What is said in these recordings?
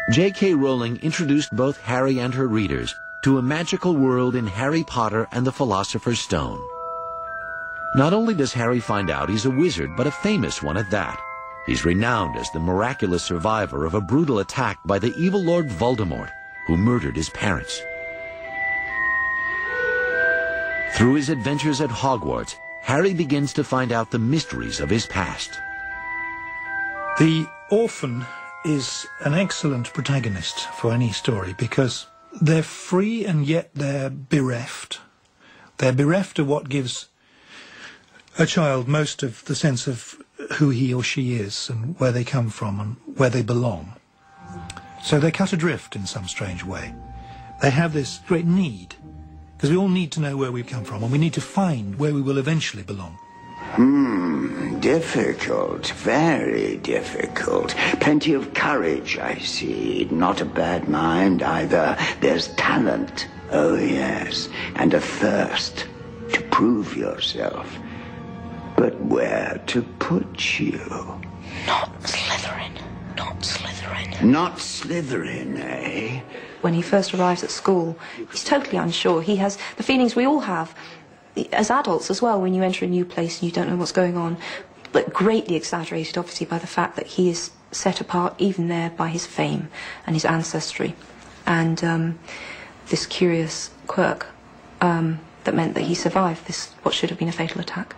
J.K. Rowling introduced both Harry and her readers to a magical world in Harry Potter and the Philosopher's Stone. Not only does Harry find out he's a wizard, but a famous one at that. He's renowned as the miraculous survivor of a brutal attack by the evil Lord Voldemort, who murdered his parents. Through his adventures at Hogwarts, Harry begins to find out the mysteries of his past. The orphan is an excellent protagonist for any story because they're free and yet they're bereft. They're bereft of what gives a child most of the sense of who he or she is and where they come from and where they belong. So they're cut adrift in some strange way. They have this great need, because we all need to know where we've come from and we need to find where we will eventually belong. Difficult, very difficult. Plenty of courage, I see. Not a bad mind either. There's talent, oh yes, and a thirst to prove yourself. But where to put you? Not Slytherin. Not Slytherin. Not Slytherin, eh? When he first arrives at school, he's totally unsure. He has the feelings we all have, as adults as well, when you enter a new place and you don't know what's going on, but greatly exaggerated, obviously, by the fact that he is set apart, even there, by his fame and his ancestry. And this curious quirk that meant that he survived this, what should have been a fatal attack.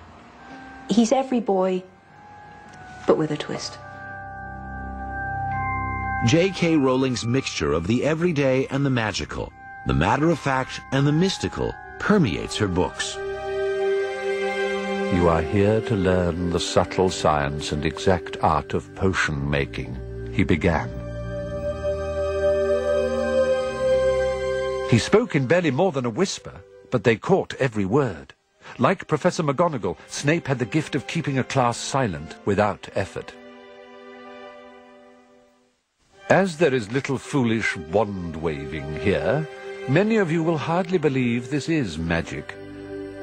He's every boy, but with a twist. J.K. Rowling's mixture of the everyday and the magical, the matter-of-fact and the mystical, permeates her books. You are here to learn the subtle science and exact art of potion making, he began. He spoke in barely more than a whisper, but they caught every word. Like Professor McGonagall, Snape had the gift of keeping a class silent without effort. As there is little foolish wand-waving here, many of you will hardly believe this is magic.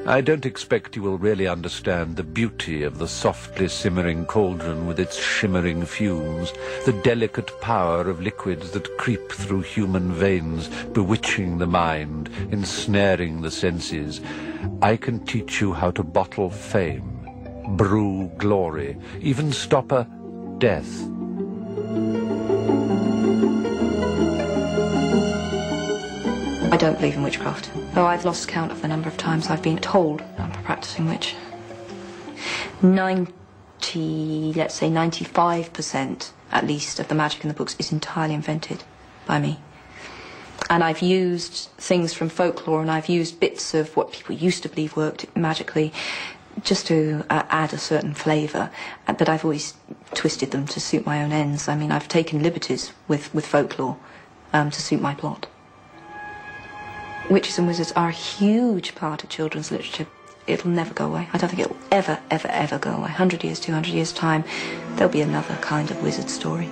I don't expect you will really understand the beauty of the softly simmering cauldron with its shimmering fumes, the delicate power of liquids that creep through human veins, bewitching the mind, ensnaring the senses. I can teach you how to bottle fame, brew glory, even stop a death. I don't believe in witchcraft, though I've lost count of the number of times I've been told I'm a practicing witch. 95% at least of the magic in the books is entirely invented by me. And I've used things from folklore and I've used bits of what people used to believe worked magically just to add a certain flavour, but I've always twisted them to suit my own ends. I mean, I've taken liberties with folklore to suit my plot. Witches and wizards are a huge part of children's literature. It'll never go away. I don't think it'll ever, ever, ever go away. 100 years, 200 years' time, there'll be another kind of wizard story.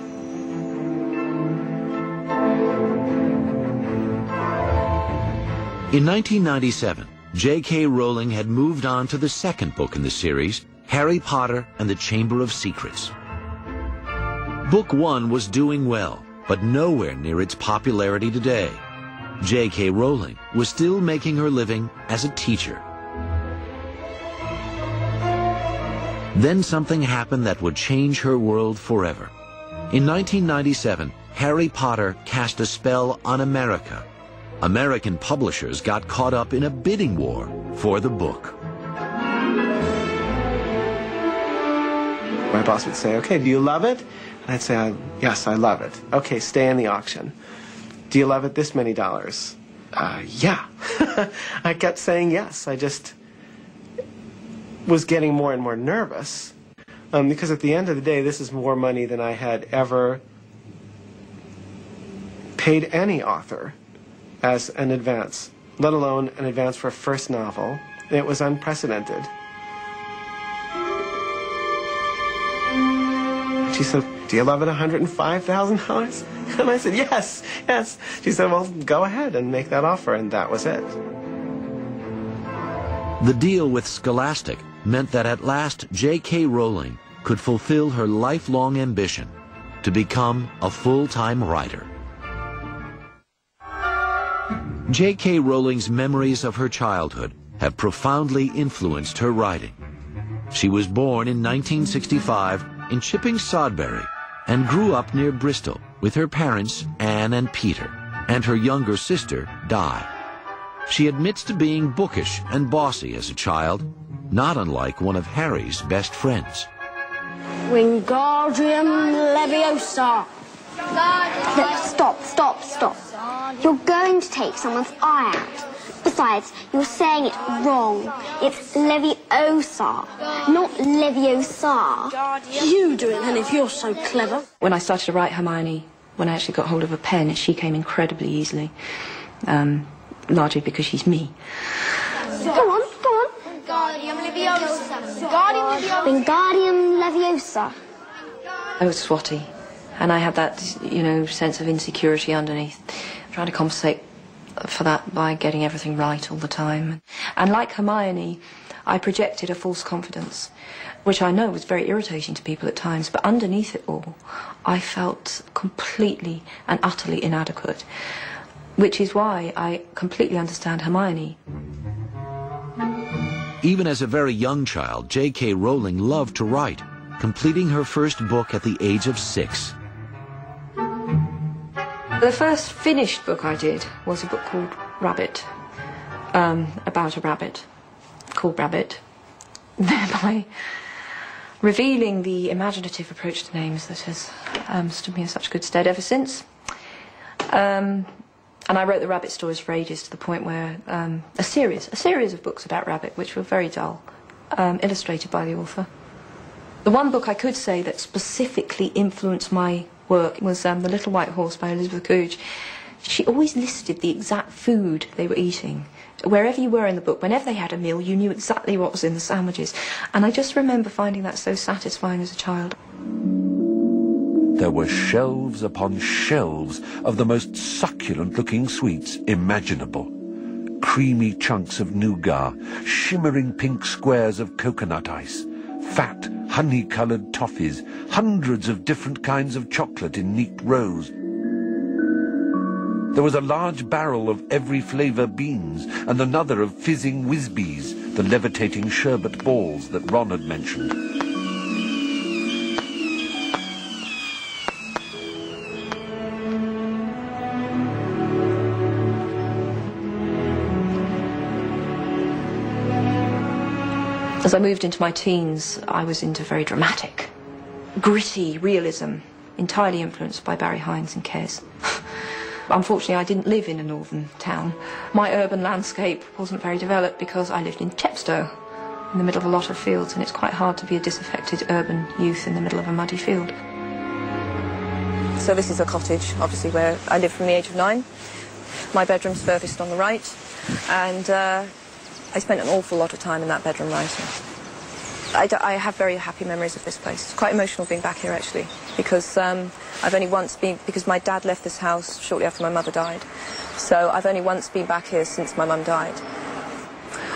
In 1997, J.K. Rowling had moved on to the second book in the series, Harry Potter and the Chamber of Secrets. Book 1 was doing well, but nowhere near its popularity today. J.K. Rowling was still making her living as a teacher. Then something happened that would change her world forever. In 1997, Harry Potter cast a spell on America. American publishers got caught up in a bidding war for the book. My boss would say, "Okay, do you love it?" And I'd say, "Yes, I love it." "Okay, stay in the auction." "Do you love it this many dollars?" Yeah. I kept saying yes. I just was getting more and more nervous because at the end of the day, this is more money than I had ever paid any author as an advance, let alone an advance for a first novel. It was unprecedented. She said, "Do you love it $105,000? And I said, yes, yes. She said, "Well, go ahead and make that offer," and that was it. The deal with Scholastic meant that at last J.K. Rowling could fulfill her lifelong ambition to become a full-time writer. J.K. Rowling's memories of her childhood have profoundly influenced her writing. She was born in 1965 in Chipping Sodbury and grew up near Bristol with her parents, Anne and Peter, and her younger sister, Di. She admits to being bookish and bossy as a child, not unlike one of Harry's best friends. Wingardium Leviosa. Stop. You're going to take someone's eye out. Besides, you're saying it wrong. It's Leviosa, not Leviosa. You do it then if you're so clever. When I started to write Hermione, when I actually got hold of a pen, she came incredibly easily, largely because she's me. Go on. Wingardium Leviosa. Wingardium Leviosa. I was swotty, and I had that, sense of insecurity underneath, trying to compensate for that by getting everything right all the time. And like Hermione, I projected a false confidence, which I know was very irritating to people at times, but underneath it all, I felt completely and utterly inadequate, which is why I completely understand Hermione. Even as a very young child, J.K. Rowling loved to write, completing her first book at the age of 6. The first finished book I did was a book called Rabbit, about a rabbit called Rabbit, thereby revealing the imaginative approach to names that has stood me in such good stead ever since. And I wrote the rabbit stories for ages, to the point where a series of books about Rabbit, which were very dull, illustrated by the author. The one book I could say that specifically influenced my work was The Little White Horse by Elizabeth Coolidge. She always listed the exact food they were eating. Wherever you were in the book, whenever they had a meal, you knew exactly what was in the sandwiches. And I just remember finding that so satisfying as a child. There were shelves upon shelves of the most succulent-looking sweets imaginable. Creamy chunks of nougat, shimmering pink squares of coconut ice, fat, honey-coloured toffees, hundreds of different kinds of chocolate in neat rows. There was a large barrel of every flavour beans and another of fizzing whizbees, the levitating sherbet balls that Ron had mentioned. As I moved into my teens, I was into very dramatic, gritty realism, entirely influenced by Barry Hines and Kes. Unfortunately, I didn't live in a northern town. My urban landscape wasn't very developed because I lived in Chepstow, in the middle of a lot of fields, and it's quite hard to be a disaffected urban youth in the middle of a muddy field. So this is a cottage, obviously, where I lived from the age of 9. My bedroom's furthest on the right, and I spent an awful lot of time in that bedroom writing. I have very happy memories of this place. It's quite emotional being back here, actually, because I've only once been, because my dad left this house shortly after my mother died. So I've only once been back here since my mum died.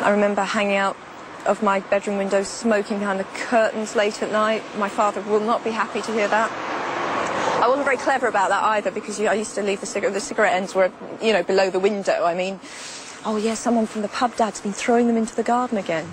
I remember hanging out of my bedroom window, smoking behind the curtains late at night. My father will not be happy to hear that. I wasn't very clever about that either, because I used to leave the cigarette ends were, below the window. I mean, oh yeah, someone from the pub dad's been throwing them into the garden again.